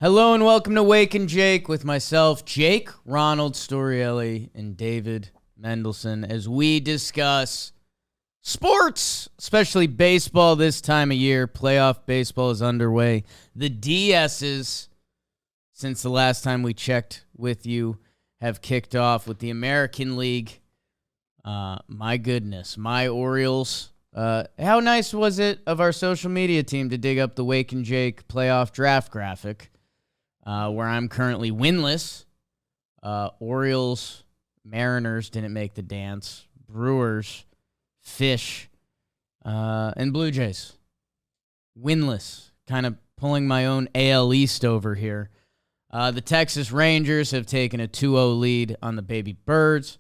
Hello and welcome to Wake and Jake with myself, Jake, Ronald Storielli, and David Mendelson as we discuss sports, especially baseball this time of year. Playoff baseball is underway. The DSs, since the last time we checked with you, have kicked off with the American League. My goodness, my Orioles. How nice was it of our social media team to dig up the Wake and Jake playoff draft graphic? Where I'm currently winless. Orioles, Mariners didn't make the dance. Brewers, Fish, and Blue Jays. Winless. Kind of pulling my own AL East over here. The Texas Rangers have taken a 2-0 lead on the Baby Birds.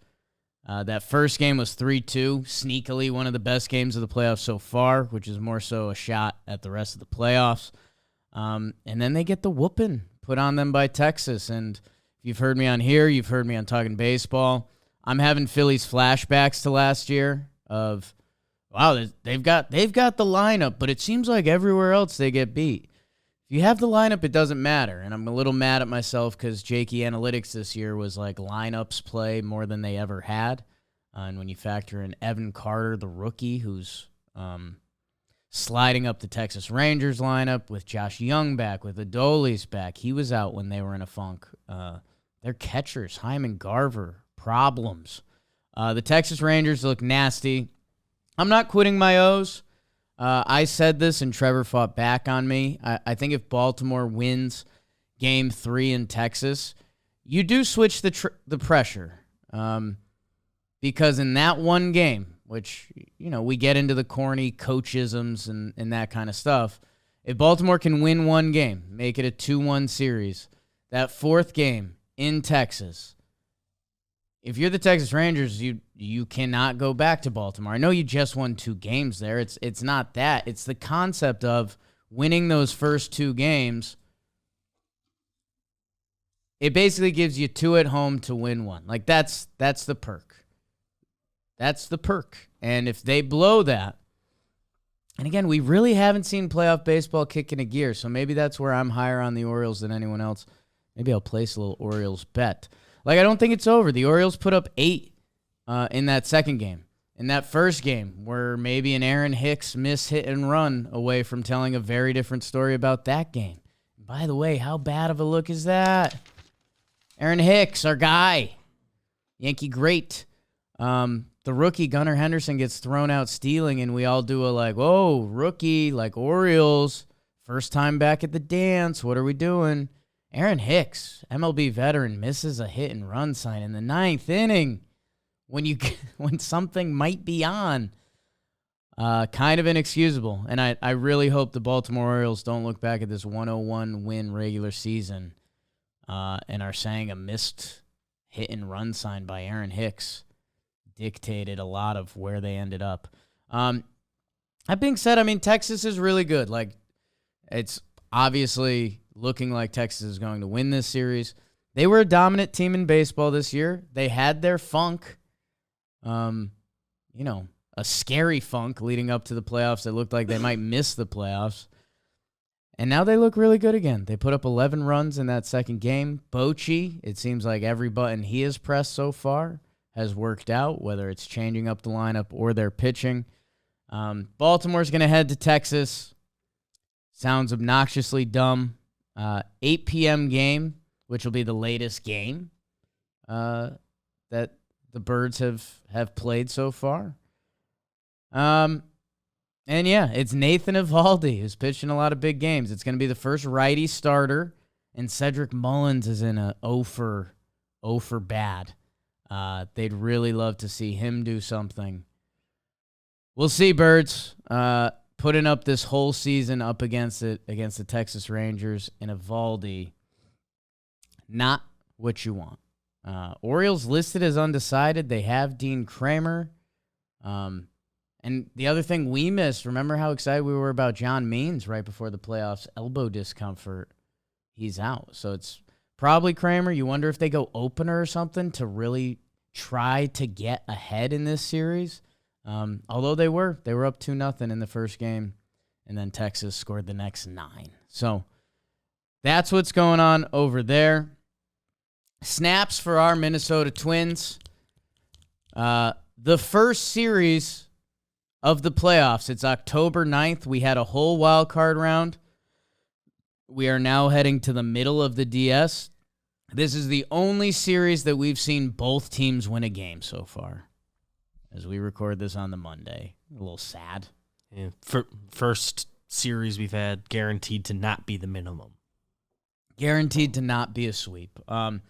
That first game was 3-2. Sneakily one of the best games of the playoffs so far, which is more so a shot at the rest of the playoffs. And then they get the whooping put on them by Texas. And if you've heard me on here, you've heard me on Talking Baseball. I'm having Phillies flashbacks to last year of, wow, they've got the lineup, but it seems like everywhere else they get beat. If you have the lineup, it doesn't matter. And I'm a little mad at myself because Jakey Analytics this year was like lineups play more than they ever had. And when you factor in Evan Carter, the rookie, who's sliding up the Texas Rangers lineup with Josh Young back, with Adolis back. He was out when they were in a funk. Their catchers, Hyman Garver, problems. The Texas Rangers look nasty. I'm not quitting my O's. I said this, and Trevor fought back on me. I think if Baltimore wins Game 3 in Texas, you do switch the pressure. Because in that one game, which, you know, we get into the corny coachisms and that kind of stuff. If Baltimore can win one game, make it a 2-1 series, that fourth game in Texas, if you're the Texas Rangers, you cannot go back to Baltimore. I know you just won 2 games there. It's not that. It's the concept of winning those first 2 games. It basically gives you 2 at home to win 1. Like, that's the perk. That's the perk. And if they blow that, and again, we really haven't seen playoff baseball kick in a gear, so maybe that's where I'm higher on the Orioles than anyone else. Maybe I'll place a little Orioles bet. Like, I don't think it's over. The Orioles put up 8 in that second game. In that first game, where maybe an Aaron Hicks hit and run away from telling a very different story about that game. By the way, how bad of a look is that? Aaron Hicks, our guy. Yankee great. The rookie, Gunnar Henderson, gets thrown out stealing, and we all do a like, whoa, rookie, like Orioles, first time back at the dance, what are we doing? Aaron Hicks, MLB veteran, misses a hit and run sign in the 9th inning when something might be on. Kind of inexcusable, and I really hope the Baltimore Orioles don't look back at this 101 win regular season and are saying a missed hit and run sign by Aaron Hicks dictated a lot of where they ended up. That being said, I mean, Texas is really good. Like, it's obviously looking like Texas is going to win this series. They were a dominant team in baseball this year. They had their funk, a scary funk leading up to the playoffs that looked like they might miss the playoffs. And now they look really good again. They put up 11 runs in that second game. Bochy, it seems like every button he has pressed so far has worked out, whether it's changing up the lineup or their pitching. Baltimore's going to head to Texas. Sounds obnoxiously dumb. 8 p.m. game, which will be the latest game that the Birds have played so far. And yeah, it's Nathan Eovaldi who's pitching a lot of big games. It's going to be the first righty starter, and Cedric Mullins is in a 0 for bad. They'd really love to see him do something. We'll see, Birds. Putting up this whole season up against the Texas Rangers and Eovaldi. Not what you want. Orioles listed as undecided. They have Dean Kramer. And the other thing we missed, remember how excited we were about John Means right before the playoffs? Elbow discomfort. He's out. So it's probably Kramer. You wonder if they go opener or something to really try to get ahead in this series. Although they were up 2-0 in the first game, and then Texas scored the next 9. So that's what's going on over there. Snaps for our Minnesota Twins. The first series of the playoffs, it's October 9th. We had a whole wild card round. We are now heading to the middle of the DS. This is the only series that we've seen both teams win a game so far, as we record this on the Monday. A little sad. Yeah, first series we've had guaranteed to not be the minimum. Guaranteed to not be a sweep. The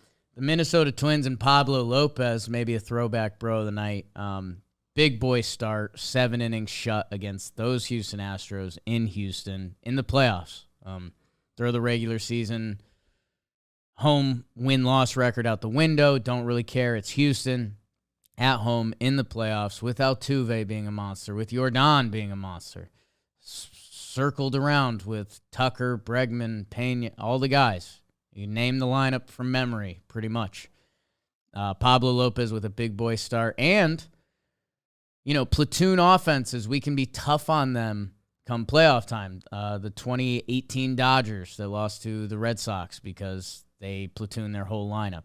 Minnesota Twins and Pablo Lopez, maybe a throwback bro of the night. Big boy start, 7 innings shut against those Houston Astros in Houston in the playoffs. Throw the regular season home win-loss record out the window. Don't really care. It's Houston at home in the playoffs with Altuve being a monster, with Yordan being a monster. Circled around with Tucker, Bregman, Pena, all the guys. You name the lineup from memory, pretty much. Pablo Lopez with a big boy start. And, platoon offenses, we can be tough on them come playoff time. The 2018 Dodgers that lost to the Red Sox because they platooned their whole lineup.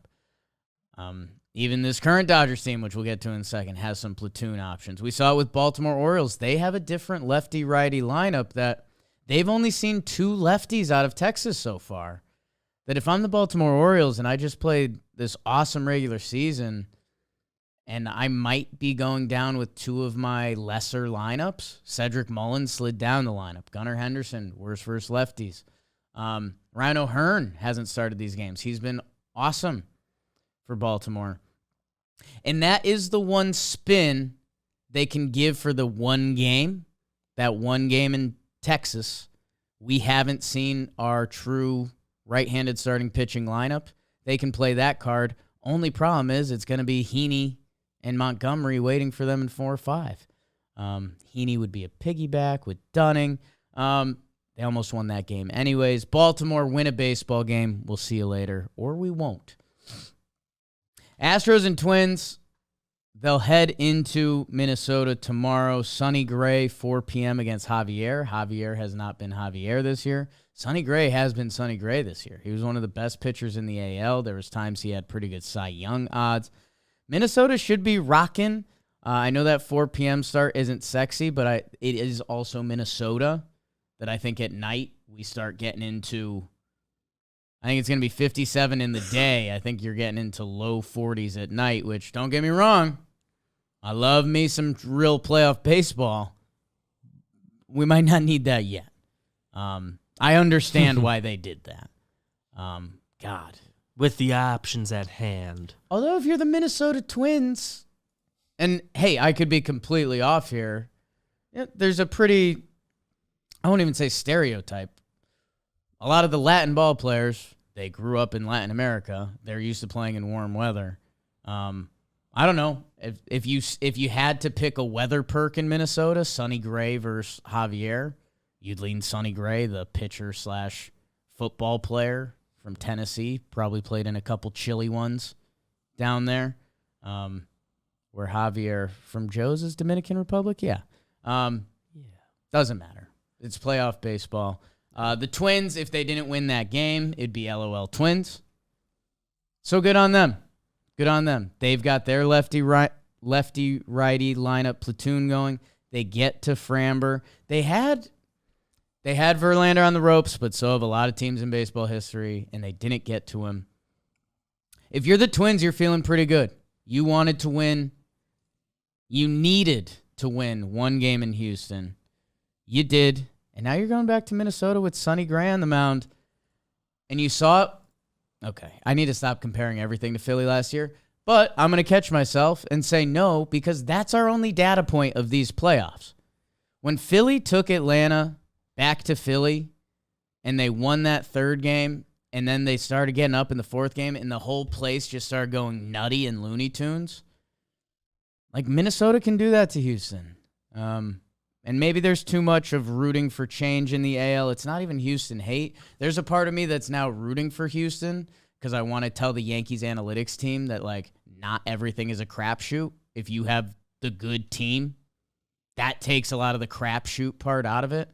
Even this current Dodgers team, which we'll get to in a second, has some platoon options. We saw it with Baltimore Orioles. They have a different lefty-righty lineup that they've only seen 2 lefties out of Texas so far. That if I'm the Baltimore Orioles and I just played this awesome regular season and I might be going down with 2 of my lesser lineups, Cedric Mullins slid down the lineup. Gunnar Henderson, worst versus lefties. Ryan O'Hearn hasn't started these games. He's been awesome for Baltimore. And that is the one spin they can give for the one game, that one game in Texas. We haven't seen our true right-handed starting pitching lineup. They can play that card. Only problem is it's going to be Heaney and Montgomery waiting for them in 4 or 5. Heaney would be a piggyback with Dunning. They almost won that game. Anyways, Baltimore win a baseball game. We'll see you later, or we won't. Astros and Twins, they'll head into Minnesota tomorrow. Sonny Gray, 4 p.m. against Javier. Javier has not been Javier this year. Sonny Gray has been Sonny Gray this year. He was one of the best pitchers in the AL. There was times he had pretty good Cy Young odds. Minnesota should be rocking. I know that 4 p.m. start isn't sexy, but it is also Minnesota that I think at night we start getting into. I think it's going to be 57 in the day. I think you're getting into low 40s at night, which, don't get me wrong, I love me some real playoff baseball. We might not need that yet. I understand why they did that. God. With the options at hand. Although if you're the Minnesota Twins, and hey, I could be completely off here, there's a pretty, I won't even say stereotype. A lot of the Latin ball players, they grew up in Latin America. They're used to playing in warm weather. I don't know. If you had to pick a weather perk in Minnesota, Sonny Gray versus Javier, you'd lean Sonny Gray, the pitcher/football player from Tennessee. Probably played in a couple chilly ones down there. Where Javier from Joe's Dominican Republic? Yeah. Doesn't matter. It's playoff baseball. The Twins, if they didn't win that game, it'd be LOL Twins. So good on them. Good on them. They've got their lefty-righty lineup platoon going. They get to Framber. They had Verlander on the ropes, but so have a lot of teams in baseball history, and they didn't get to him. If you're the Twins, you're feeling pretty good. You wanted to win. You needed to win one game in Houston. You did. And now you're going back to Minnesota with Sonny Gray on the mound. And you saw it. Okay, I need to stop comparing everything to Philly last year. But I'm going to catch myself and say no, because that's our only data point of these playoffs. When Philly took Atlanta back to Philly and they won that third game, and then they started getting up in the fourth game, and the whole place just started going nutty and Looney Tunes. Like, Minnesota can do that to Houston. And maybe there's too much of rooting for change in the AL. It's not even Houston hate. There's a part of me that's now rooting for Houston because I want to tell the Yankees analytics team that, like, not everything is a crapshoot. If you have the good team, that takes a lot of the crapshoot part out of it.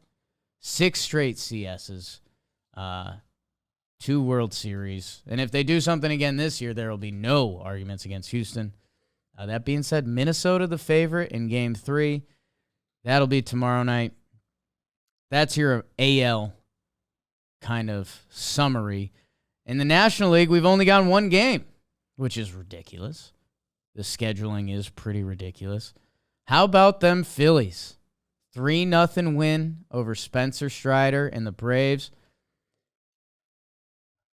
6 straight CSs. 2 World Series. And if they do something again this year, there will be no arguments against Houston. That being said, Minnesota the favorite in Game 3. That'll be tomorrow night. That's your AL kind of summary. In the National League, we've only gotten 1 game, which is ridiculous. The scheduling is pretty ridiculous. How about them Phillies? 3-0 win over Spencer Strider and the Braves.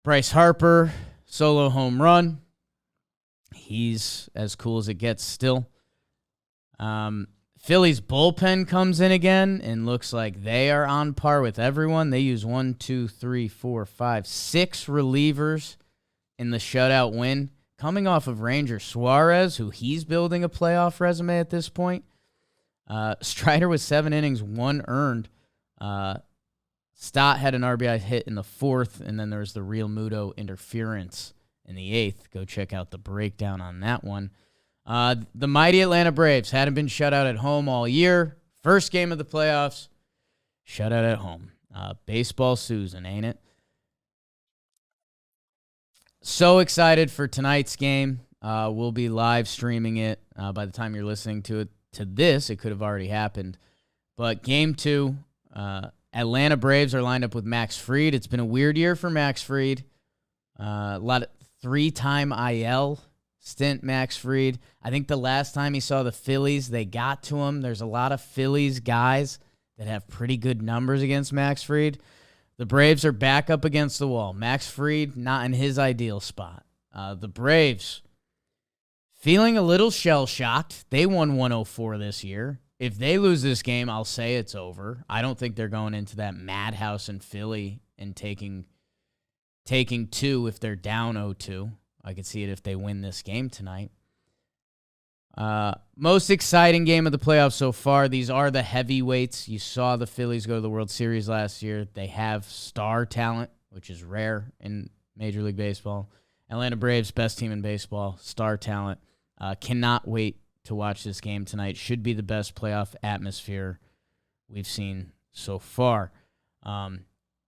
Bryce Harper, solo home run. He's as cool as it gets still. Phillies bullpen comes in again and looks like they are on par with everyone. They use 6 relievers in the shutout win. Coming off of Ranger Suarez, who he's building a playoff resume at this point. Strider with 7 innings, 1 earned. Stott had an RBI hit in the 4th, and then there was the Real Muto interference in the 8th. Go check out the breakdown on that one. The mighty Atlanta Braves hadn't been shut out at home all year. First game of the playoffs, shut out at home. Baseball Susan, ain't it? So excited for tonight's game. We'll be live streaming it. By the time you're listening to this, it could have already happened. But Game 2, Atlanta Braves are lined up with Max Fried. It's been a weird year for Max Fried. A lot of 3-time IL stint, Max Fried. I think the last time he saw the Phillies, they got to him. There's a lot of Phillies guys that have pretty good numbers against Max Fried. The Braves are back up against the wall. Max Fried, not in his ideal spot. The Braves, feeling a little shell-shocked. They won 104 this year. If they lose this game, I'll say it's over. I don't think they're going into that madhouse in Philly and taking 2 if they're down 0-2. I could see it if they win this game tonight. Most exciting game of the playoffs so far. These are the heavyweights. You saw the Phillies go to the World Series last year. They have star talent, which is rare in Major League Baseball. Atlanta Braves, best team in baseball, star talent. Cannot wait to watch this game tonight. Should be the best playoff atmosphere we've seen so far.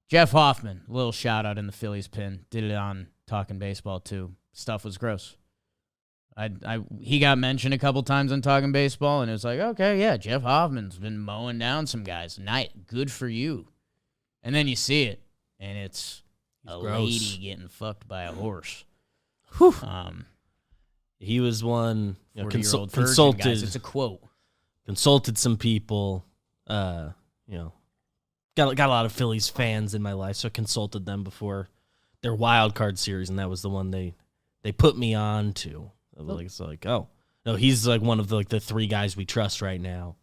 Jeff Hoffman, a little shout out in the Phillies pin. Did it on Talking Baseball too. Stuff was gross. He got mentioned a couple times on Talking Baseball, and it was like, okay, yeah, Jeff Hoffman's been mowing down some guys. Good for you. And then you see it, and it's a gross. lady getting fucked by a horse. Whew. He was one, consulted. Guys, it's a quote. Consulted some people, got a lot of Phillies fans in my life, so I consulted them before their wild card series, and that was the one they put me on to. It's like, oh no, he's like one of the 3 guys we trust right now.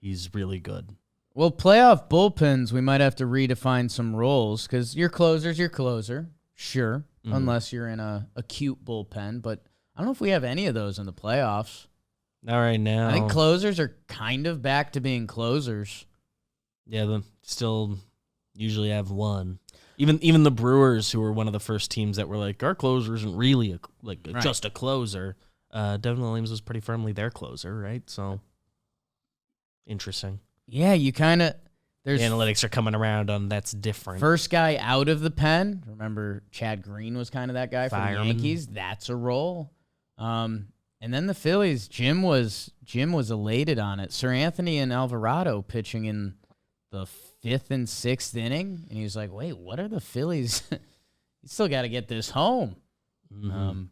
He's really good. Well, playoff bullpens, we might have to redefine some roles because your closer's your closer, sure, unless you're in a acute bullpen. But I don't know if we have any of those in the playoffs. Not right now. I think closers are kind of back to being closers. Yeah, they still usually have one. Even the Brewers, who were one of the first teams that were like, our closer isn't really just a closer. Devin Williams was pretty firmly their closer, right? So, interesting. Yeah, you kind of... The analytics are coming around on that's different. First guy out of the pen. Remember, Chad Green was kind of that guy for the Yankees. That's a role. And then the Phillies, Jim was elated on it. Sir Anthony and Alvarado pitching in the 5th and 6th inning, and he was like, wait, what are the Phillies? You still got to get this home.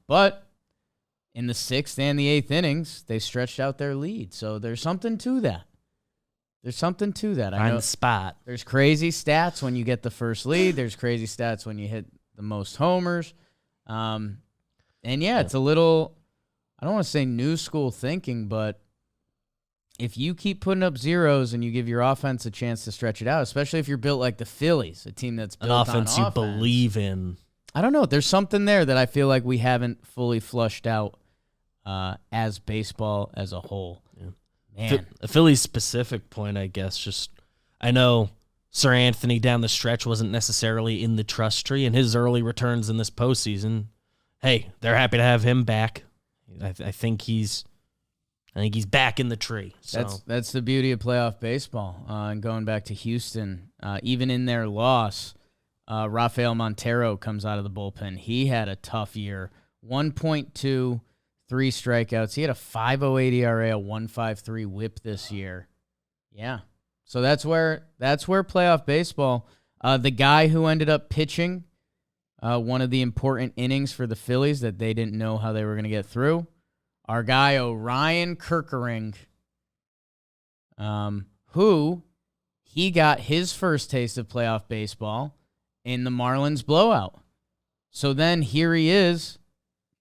But in the 6th and the 8th innings, they stretched out their lead. So there's something to that. I know the spot. There's crazy stats when you get the first lead. There's crazy stats when you hit the most homers. And yeah, it's a little, I don't want to say new school thinking, but if you keep putting up zeros and you give your offense a chance to stretch it out, especially if you're built like the Phillies, a team that's built an offense on you believe in. I don't know. There's something there that I feel like we haven't fully flushed out as baseball as a whole. Yeah. Man. A Phillies specific point, I guess. I know Sir Anthony down the stretch wasn't necessarily in the trust tree, and his early returns in this postseason, hey, they're happy to have him back. I think he's back in the tree. So. That's the beauty of playoff baseball. And going back to Houston, even in their loss, Rafael Montero comes out of the bullpen. He had a tough year. 1.2, 3 strikeouts. He had a 5.08 ERA, a 1.53 WHIP this year. Yeah. So that's where playoff baseball. The guy who ended up pitching one of the important innings for the Phillies that they didn't know how they were going to get through, our guy Orion Kerkering, who he got his first taste of playoff baseball in the Marlins blowout. So then here he is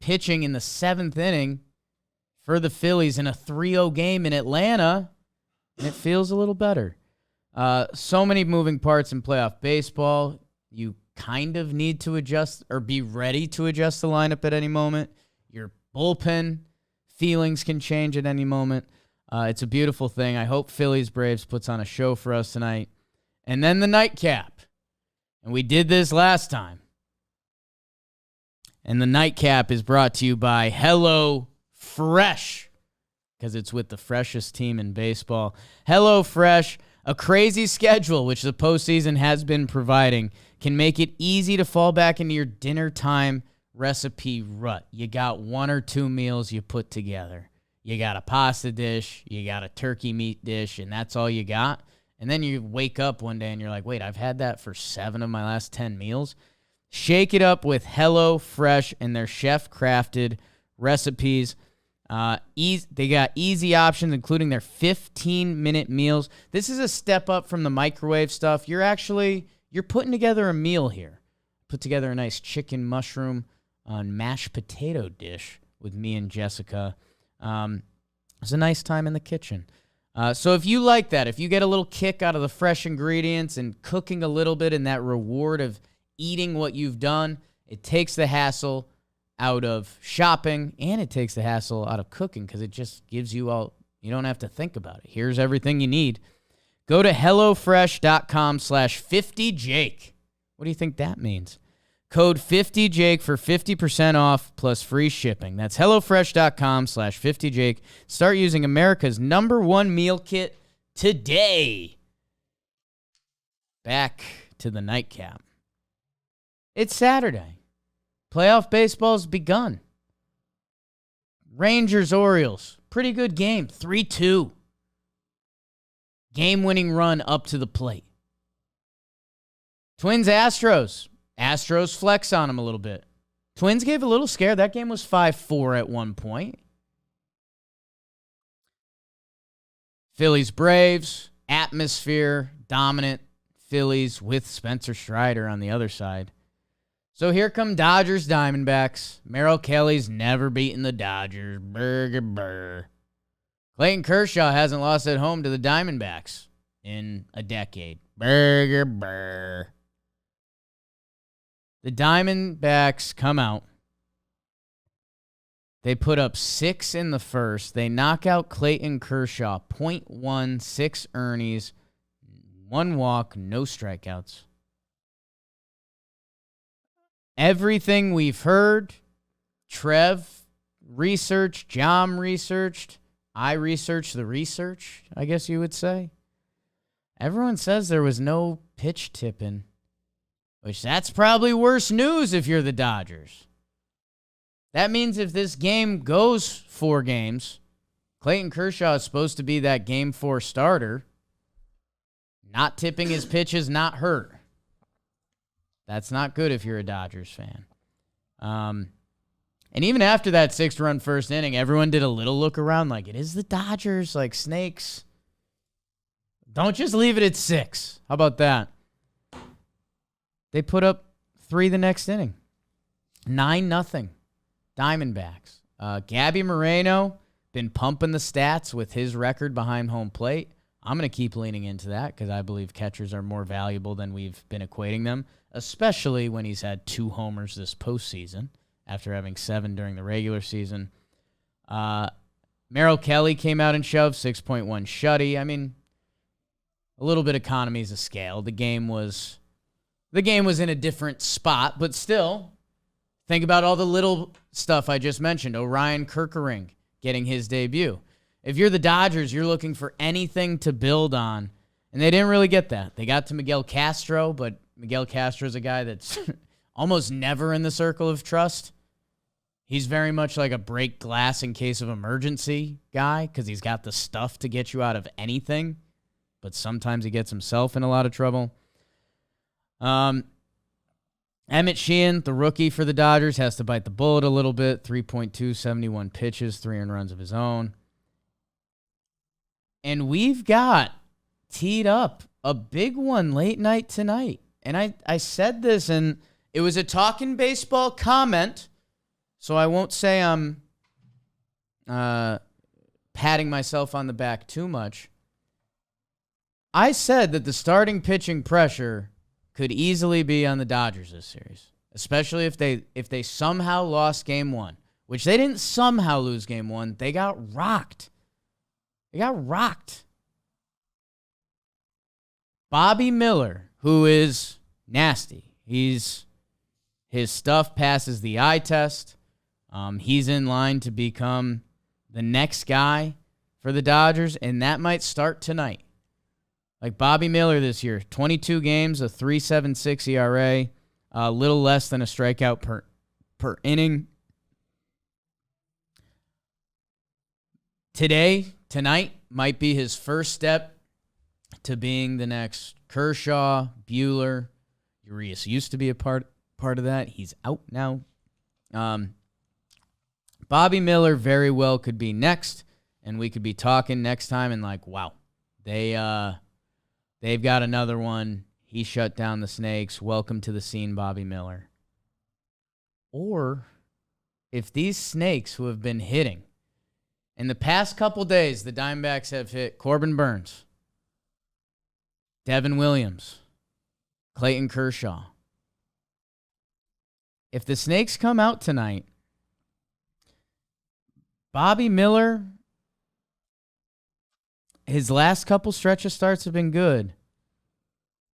pitching in the 7th inning for the Phillies in a 3-0 game in Atlanta, and it feels a little better. So many moving parts in playoff baseball. You kind of need to adjust or be ready to adjust the lineup at any moment. Your bullpen feelings can change at any moment. It's a beautiful thing. I hope Phillies-Braves puts on a show for us tonight. And then the nightcap. And we did this last time. And the nightcap is brought to you by Hello Fresh, because it's with the freshest team in baseball. Hello Fresh, a crazy schedule, which the postseason has been providing, can make it easy to fall back into your dinner time recipe rut. You got 1 or 2 meals you put together. You got a pasta dish, you got a turkey meat dish, and that's all you got. And then you wake up one day and you're like, wait, I've had that for 7 of my last 10 meals. Shake it up with Hello Fresh and their chef-crafted recipes. They got easy options, including their 15-minute meals. This is a step up from the microwave stuff. You're putting together a meal here. Put together a nice chicken mushroom on mashed potato dish with me and Jessica. It's a nice time in the kitchen. So if you like that, if you get a little kick out of the fresh ingredients and cooking a little bit and that reward of eating what you've done, it takes the hassle out of shopping and it takes the hassle out of cooking because it just gives you all, you don't have to think about it. Here's everything you need. Go to HelloFresh.com/50Jake. What do you think that means? Code 50Jake for 50% off plus free shipping. That's HelloFresh.com/50Jake. Start using America's #1 meal kit today. Back to the nightcap. It's Saturday. Playoff baseball's begun. Rangers-Orioles. Pretty good game. 3-2. Game-winning run up to the plate. Twins-Astros. Astros flex on them a little bit. Twins gave a little scare. That game was 5-4 at one point. Phillies-Braves. Atmosphere. Dominant Phillies with Spencer Strider on the other side. So here come Dodgers-Diamondbacks. Merrill Kelly's never beaten the Dodgers. Burr. Clayton Kershaw hasn't lost at home to the Diamondbacks in a decade. Burr. The Diamondbacks come out. They put up 6 in the first. They knock out Clayton Kershaw. 0.1, 6 earnings, 1 walk, no strikeouts. Everything we've heard, Trev researched, Jom researched, I researched the research, I guess you would say. Everyone says there was no pitch tipping, which that's probably worse news if you're the Dodgers. That means if this game goes 4 games, Clayton Kershaw is supposed to be that game 4 starter. Not tipping his pitch is not hurt. That's not good if you're a Dodgers fan. And even after that 6-run first inning, everyone did a little look around like, it is the Dodgers, like snakes. Don't just leave it at 6. How about that? They put up 3 the next inning. 9-0. Diamondbacks. Gabby Moreno, been pumping the stats with his record behind home plate. I'm going to keep leaning into that because I believe catchers are more valuable than we've been equating them, especially when he's had 2 homers this postseason after having 7 during the regular season. Merrill Kelly came out and shoved 6.1 shutty. I mean, a little bit economies of scale. The game was in a different spot, but still, think about all the little stuff I just mentioned. Orion Kerkering getting his debut. If you're the Dodgers, you're looking for anything to build on, and they didn't really get that. They got to Miguel Castro, but Miguel Castro's a guy that's almost never in the circle of trust. He's very much like a break glass in case of emergency guy because he's got the stuff to get you out of anything, but sometimes he gets himself in a lot of trouble. Emmett Sheehan, the rookie for the Dodgers, has to bite the bullet a little bit. 3.2, 71 pitches, 3 earned runs of his own. And we've got teed up a big one late night tonight. And I said this, and it was a Talkin' Baseball comment, so I won't say I'm patting myself on the back too much. I said that the starting pitching pressure could easily be on the Dodgers this series, especially if they somehow lost game one, which they didn't somehow lose game one. They got rocked. Bobby Miller, who is nasty. His stuff passes the eye test. He's in line to become the next guy for the Dodgers, and that might start tonight. Like Bobby Miller this year, 22 games, a 3.76 ERA, a little less than a strikeout per inning. Tonight might be his first step to being the next Kershaw, Buehler. Urias used to be a part of that. He's out now. Bobby Miller very well could be next, and we could be talking next time and like, wow, they've got another one. He shut down the Snakes. Welcome to the scene, Bobby Miller. Or if these Snakes who have been hitting, in the past couple days, the Diamondbacks have hit Corbin Burns, Devin Williams, Clayton Kershaw. If the Snakes come out tonight, Bobby Miller, his last couple stretch of starts have been good.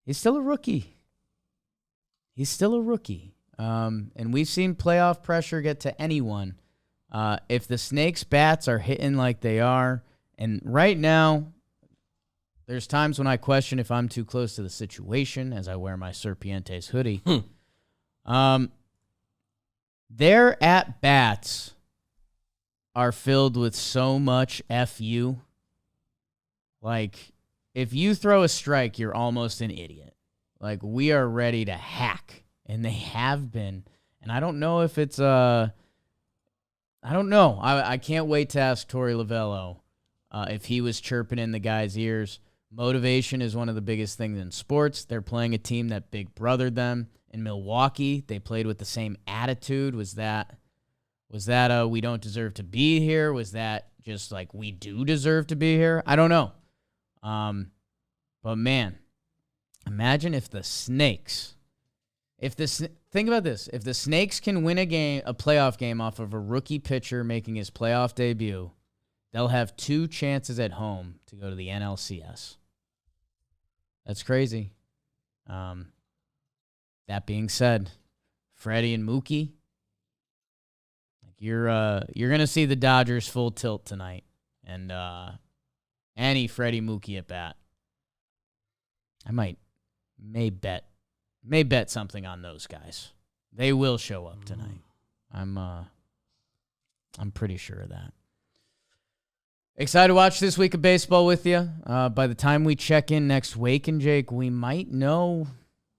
He's still a rookie. And we've seen playoff pressure get to anyone. If the Snakes' bats are hitting like they are, and right now, there's times when I question if I'm too close to the situation as I wear my Serpientes hoodie. Their at-bats are filled with so much FU. Like, if you throw a strike, you're almost an idiot. Like, we are ready to hack, and they have been. And I don't know if it's I don't know. I can't wait to ask Torey Lovello if he was chirping in the guy's ears. Motivation is one of the biggest things in sports. They're playing a team that big brothered them. In Milwaukee, they played with the same attitude. Was that we don't deserve to be here? Was that just like we do deserve to be here? I don't know. But man, imagine if the Snakes, think about this, if the Snakes can win a playoff game off of a rookie pitcher making his playoff debut, they'll have 2 chances at home to go to the NLCS. That's crazy. That being said, Freddie and Mookie, you're gonna see the Dodgers full tilt tonight, and any Freddie Mookie at bat. I may bet something on those guys. They will show up tonight. I'm pretty sure of that. Excited to watch this week of baseball with you. By the time we check in next week, and Jake, we might know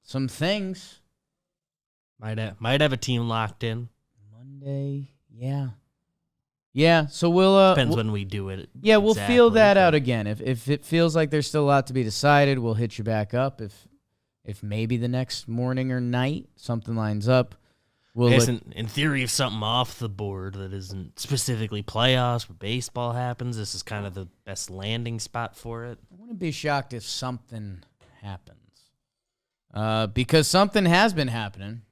some things. Might have a team locked in. Monday, yeah. Yeah, so we'll... Depends when we do it. Yeah, we'll feel that out again. If it feels like there's still a lot to be decided, we'll hit you back up. If maybe the next morning or night something lines up, in theory, if something off the board that isn't specifically playoffs, but baseball happens, this is kind of the best landing spot for it. I wouldn't be shocked if something happens. Because something has been happening.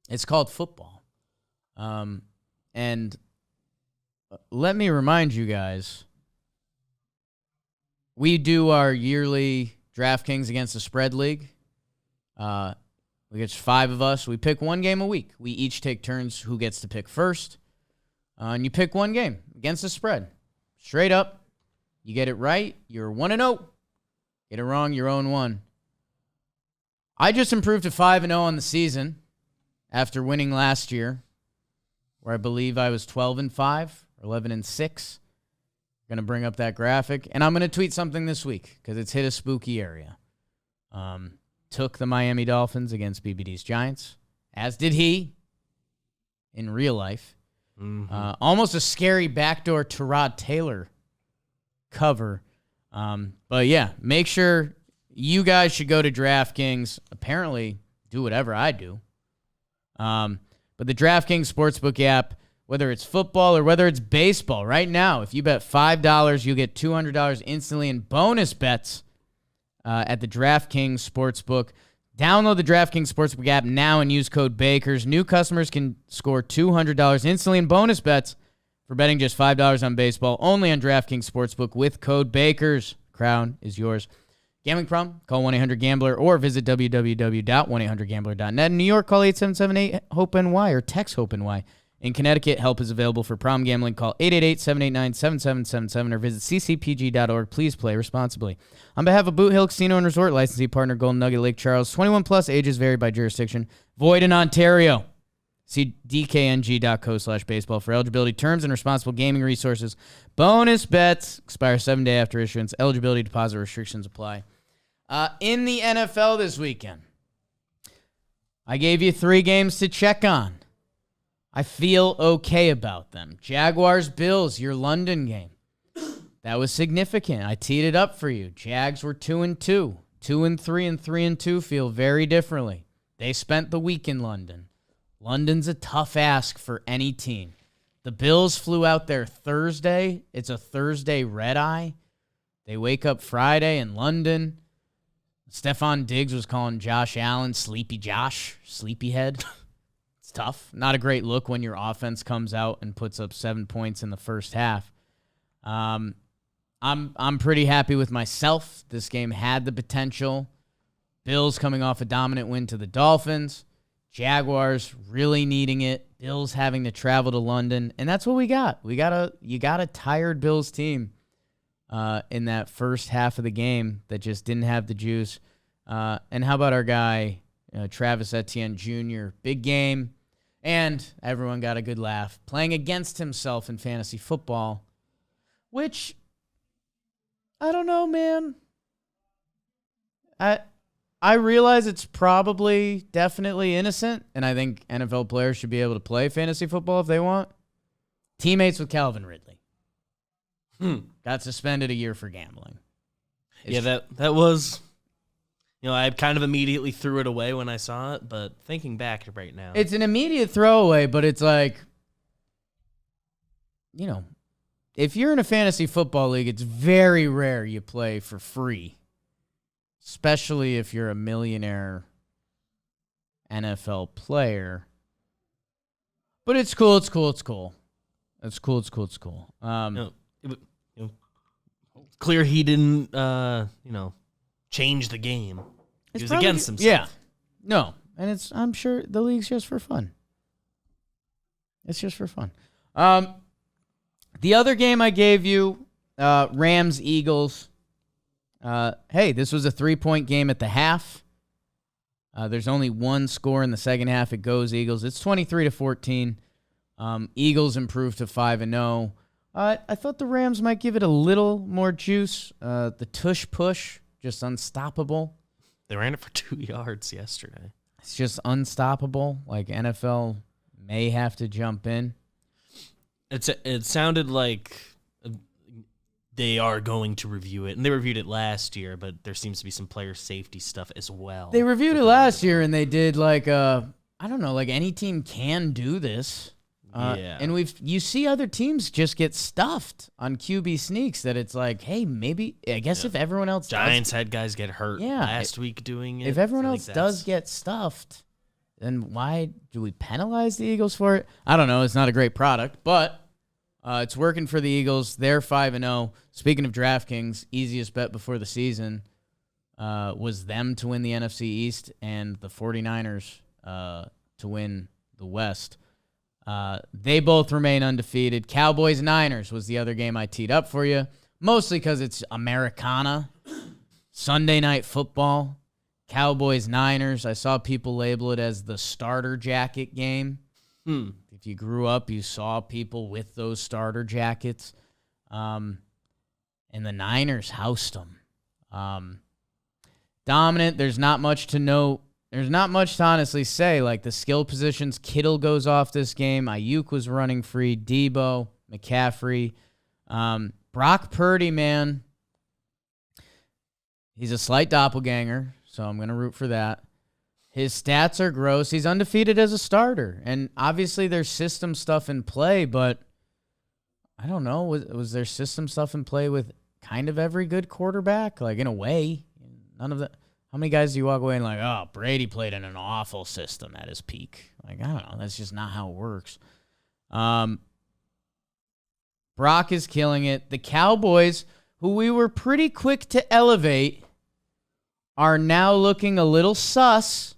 It's called football. And let me remind you guys, we do our yearly DraftKings Against the Spread League. We get 5 of us. We pick one game a week. We each take turns who gets to pick first. And you pick one game against the spread. Straight up. You get it right, you're 1-0. Get it wrong, you're 0-1. I just improved to 5-0 on the season after winning last year, where I believe I was 12-5 or 11-6. Going to bring up that graphic, and I'm going to tweet something this week because it's hit a spooky area. Took the Miami Dolphins against BBD's Giants, as did he in real life. Mm-hmm. Almost a scary backdoor Tyrod Taylor cover. But yeah, make sure you guys should go to DraftKings. Apparently, do whatever I do. But the DraftKings Sportsbook app, whether it's football or whether it's baseball, right now, if you bet $5, you'll get $200 instantly in bonus bets at the DraftKings Sportsbook. Download the DraftKings Sportsbook app now and use code BAKERS. New customers can score $200 instantly in bonus bets for betting just $5 on baseball, only on DraftKings Sportsbook with code BAKERS. Crown is yours. Gambling problem? Call 1-800-GAMBLER or visit www.1800gambler.net. In New York, call 877-8-HOPE-NY or text HOPE-NY. In Connecticut, help is available for problem gambling. Call 888-789-7777 or visit ccpg.org. Please play responsibly. On behalf of Boot Hill Casino and Resort, licensee partner Golden Nugget Lake Charles, 21 plus, ages vary by jurisdiction. Void in Ontario. See dkng.co/baseball for eligibility terms and responsible gaming resources. Bonus bets expire 7 days after issuance. Eligibility deposit restrictions apply. In the NFL this weekend, I gave you 3 games to check on. I feel okay about them. Jaguars-Bills, your London game. That was significant. I teed it up for you. Jags were 2-2. 2-3 and 3-2 feel very differently. They spent the week in London. London's a tough ask for any team. The Bills flew out there Thursday. It's a Thursday red-eye. They wake up Friday in London. Stephon Diggs was calling Josh Allen Sleepy Josh, Sleepyhead. It's tough. Not a great look when your offense comes out and puts up 7 points in the first half. I'm pretty happy with myself. This game had the potential. Bills coming off a dominant win to the Dolphins. Jaguars really needing it. Bills having to travel to London. And that's what we got. You got a tired Bills team in that first half of the game that just didn't have the juice. And how about our guy, Travis Etienne Jr.? Big game. And everyone got a good laugh. Playing against himself in fantasy football. Which, I don't know, man. I realize it's probably definitely innocent, and I think NFL players should be able to play fantasy football if they want. Teammates with Calvin Ridley. Got suspended a year for gambling. That was, I kind of immediately threw it away when I saw it, but thinking back right now. It's an immediate throwaway, but it's like, if you're in a fantasy football league, it's very rare you play for free. Especially if you're a millionaire NFL player. But it's cool. It's cool. Clear he didn't, change the game. He was against himself. Yeah. No. And I'm sure the league's just for fun. It's just for fun. The other game I gave you, Rams-Eagles. Hey, this was a 3-point game at the half. There's only one score in the second half. It goes Eagles. It's 23-14. Eagles improved to 5-0. I thought the Rams might give it a little more juice. The tush push, just unstoppable. They ran it for 2 yards yesterday. It's just unstoppable. Like NFL may have to jump in. It sounded like they are going to review it. And they reviewed it last year, but there seems to be some player safety stuff as well. They reviewed it last year, and they did like any team can do this. And you see other teams just get stuffed on QB sneaks that it's like, hey, maybe, I guess if everyone else Giants had guys get hurt last week doing it. If everyone else does get stuffed, then why do we penalize the Eagles for it? I don't know. It's not a great product, but it's working for the Eagles. They're 5-0. Speaking of DraftKings, easiest bet before the season was them to win the NFC East and the 49ers to win the West. They both remain undefeated. Cowboys-Niners was the other game I teed up for you, mostly because it's Americana, Sunday Night Football. Cowboys-Niners, I saw people label it as the starter jacket game. If you grew up, you saw people with those starter jackets. And the Niners housed them. Dominant. There's not much to know. There's not much to honestly say. Like the skill positions, Kittle goes off this game. Ayuk was running free. Debo, McCaffrey. Brock Purdy, man. He's a slight doppelganger, so I'm going to root for that. His stats are gross. He's undefeated as a starter. And obviously there's system stuff in play, but I don't know. Was there system stuff in play with kind of every good quarterback? Like, in a way. None of that. How many guys do you walk away and like, oh, Brady played in an awful system at his peak? Like, I don't know. That's just not how it works. Brock is killing it. The Cowboys, who we were pretty quick to elevate, are now looking a little sus.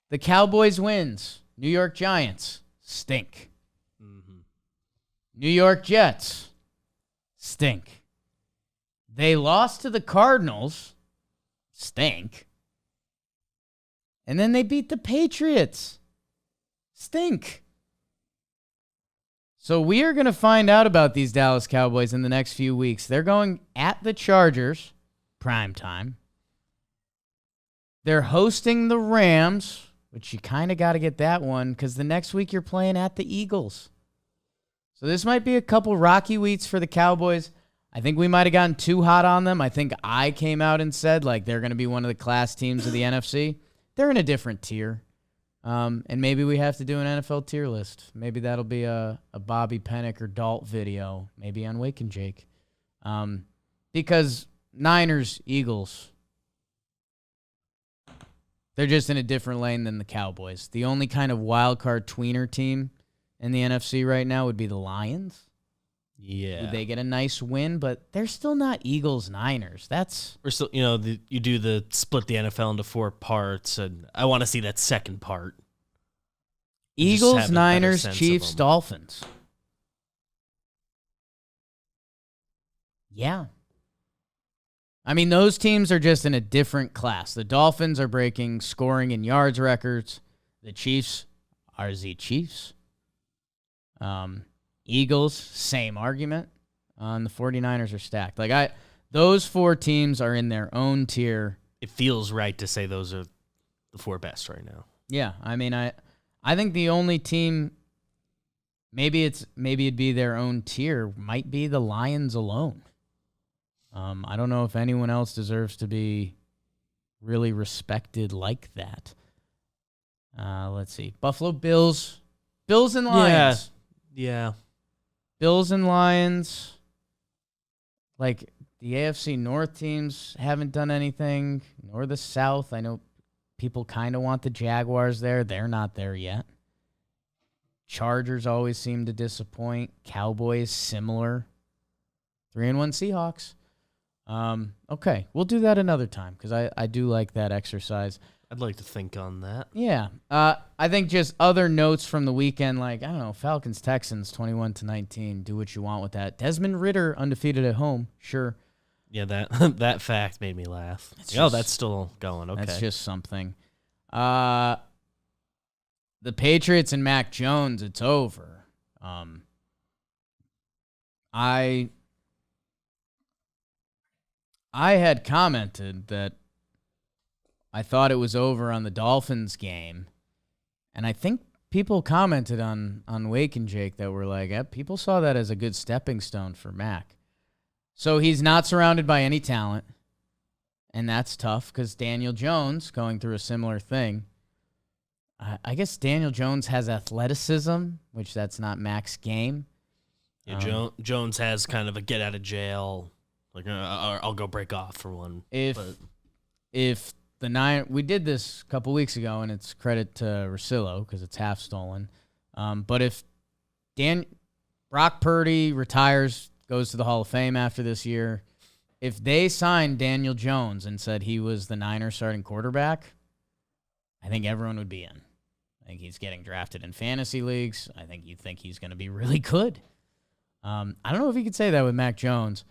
The Cowboys wins. New York Giants stink. New York Jets stink. They lost to the Cardinals. Stink. And then they beat the Patriots. Stink. So we are going to find out about these Dallas Cowboys in the next few weeks. They're going at the Chargers, prime time. They're hosting the Rams, which you kind of got to get that one because the next week you're playing at the Eagles. So this might be a couple rocky weeks for the Cowboys. I think we might have gotten too hot on them. I think I came out and said, like, they're going to be one of the class teams of the NFC. They're in a different tier. And maybe we have to do an NFL tier list. Maybe that'll be a Bobby Pennick or Dalt video, maybe on Wake and Jake. Because Niners, Eagles, they're just in a different lane than the Cowboys. The only kind of wild card tweener team in the NFC right now would be the Lions. Yeah. Would they get a nice win? But they're still not Eagles-Niners. We're still, you do the split the NFL into 4 parts, and I want to see that second part. Eagles, Niners, Chiefs, Dolphins. Yeah. I mean, those teams are just in a different class. The Dolphins are breaking scoring and yards records. The Chiefs are the Chiefs. Eagles, same argument. The 49ers are stacked. Those 4 teams are in their own tier. It feels right to say those are the 4 best right now. Yeah, I mean, I think the only team, maybe it'd be their own tier, might be the Lions alone. I don't know if anyone else deserves to be really respected like that. Let's see. Buffalo Bills. Bills and Lions. Yeah. Bills and Lions. Like, the AFC North teams haven't done anything, nor the South. I know people kind of want the Jaguars there. They're not there yet. Chargers always seem to disappoint. Cowboys, similar. 3-1 Seahawks. Okay, we'll do that another time because I do like that exercise. I'd like to think on that. Yeah. I think just other notes from the weekend, like, I don't know, Falcons-Texans 21-19. Do what you want with that. Desmond Ridder undefeated at home. Sure. Yeah, that fact made me laugh. That's still going. Okay. That's just something. The Patriots and Mac Jones, it's over. I had commented that I thought it was over on the Dolphins game, and I think people commented on Wake and Jake that were like, people saw that as a good stepping stone for Mac. So he's not surrounded by any talent, and that's tough because Daniel Jones going through a similar thing. I guess Daniel Jones has athleticism, which that's not Mac's game. Yeah, Jones has kind of a get out of jail, like I'll go break off for one. If we did this a couple weeks ago, and it's credit to Russillo because it's half stolen. But if Brock Purdy retires, goes to the Hall of Fame after this year, if they signed Daniel Jones and said he was the Niners starting quarterback, I think everyone would be in. I think he's getting drafted in fantasy leagues. I think you'd think he's going to be really good. I don't know if you could say that with Mac Jones.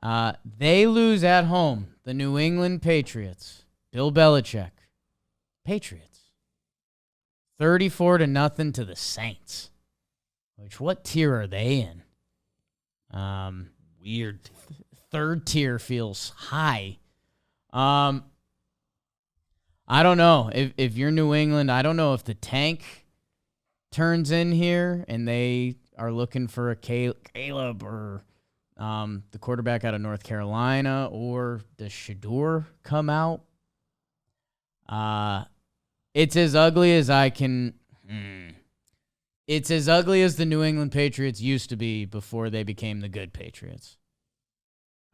They lose at home. The New England Patriots. Bill Belichick. Patriots. 34-0 to the Saints. Which, what tier are they in? Weird. Third tier feels high. I don't know. If you're New England, I don't know if the tank turns in here and they are looking for a Caleb or the quarterback out of North Carolina, or does Shador come out? It's as ugly as I can. It's as ugly as the New England Patriots used to be before they became the good Patriots.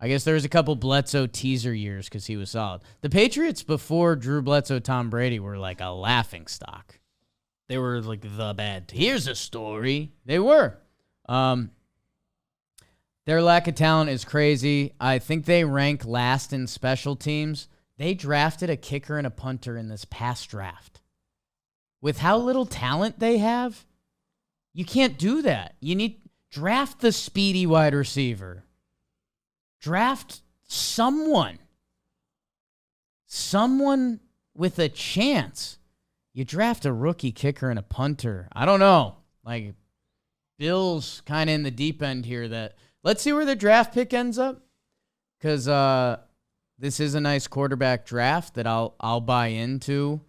I guess there was a couple Bledsoe teaser years because he was solid. The Patriots before Drew Bledsoe, Tom Brady were like a laughing stock. They were like the bad team. Here's a story. They were. Their lack of talent is crazy. I think they rank last in special teams. They drafted a kicker and a punter in this past draft. With how little talent they have, you can't do that. You need draft the speedy wide receiver. Draft someone. Someone with a chance. You draft a rookie kicker and a punter. I don't know. Like, Bill's kind of in the deep end here. That let's see where the draft pick ends up, because this is a nice quarterback draft that I'll buy into.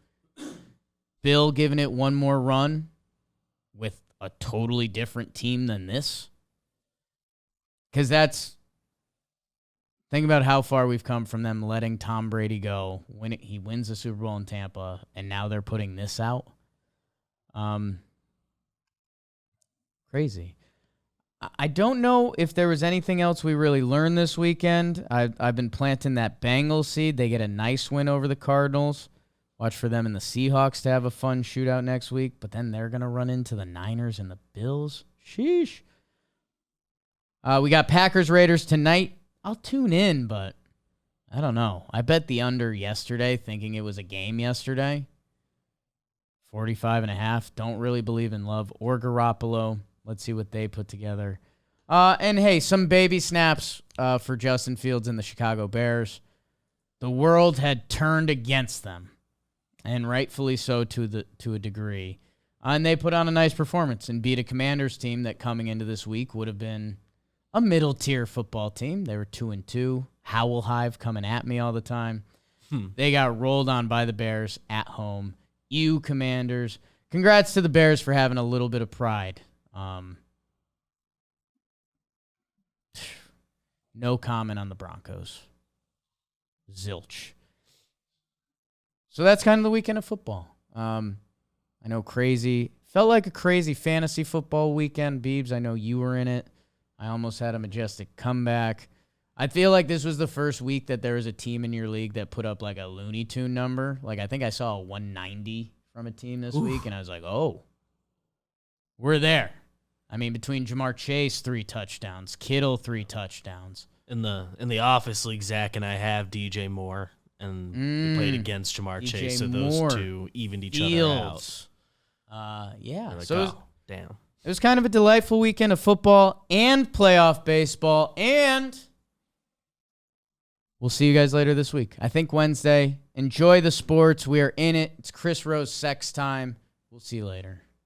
Bill giving it one more run with a totally different team than this, because think about how far we've come from them letting Tom Brady go when he wins the Super Bowl in Tampa, and now they're putting this out. Crazy. I don't know if there was anything else we really learned this weekend. I've been planting that Bengals seed. They get a nice win over the Cardinals. Watch for them and the Seahawks to have a fun shootout next week, but then they're going to run into the Niners and the Bills. Sheesh. We got Packers-Raiders tonight. I'll tune in, but I don't know. I bet the under yesterday, thinking it was a game yesterday. 45.5. Don't really believe in Love or Garoppolo. Let's see what they put together. And hey, some baby snaps for Justin Fields and the Chicago Bears. The world had turned against them, and rightfully so to a degree. And they put on a nice performance and beat a Commanders team that coming into this week would have been a middle-tier football team. They were 2-2. Howl Hive coming at me all the time. They got rolled on by the Bears at home. You Commanders. Congrats to the Bears for having a little bit of pride. No comment on the Broncos. Zilch. So that's kind of the weekend of football. I know felt like a crazy fantasy football weekend, Beebs. I know you were in it. I almost had a majestic comeback. I feel like this was the first week that there was a team in your league that put up like a Looney Tune number. Like, I think I saw a 190 from a team this week, and I was like, oh, we're there. I mean, between Jamar Chase, 3 touchdowns, Kittle, 3 touchdowns. In the office league, Zach and I have DJ Moore, and we played against Jamar DJ Chase, so Moore. those two evened each Fields. other out. Yeah. Like, So damn. it was kind of a delightful weekend of football and playoff baseball, and we'll see you guys later this week. I think Wednesday. Enjoy the sports. We are in it. It's Chris Rose sex time. We'll see you later.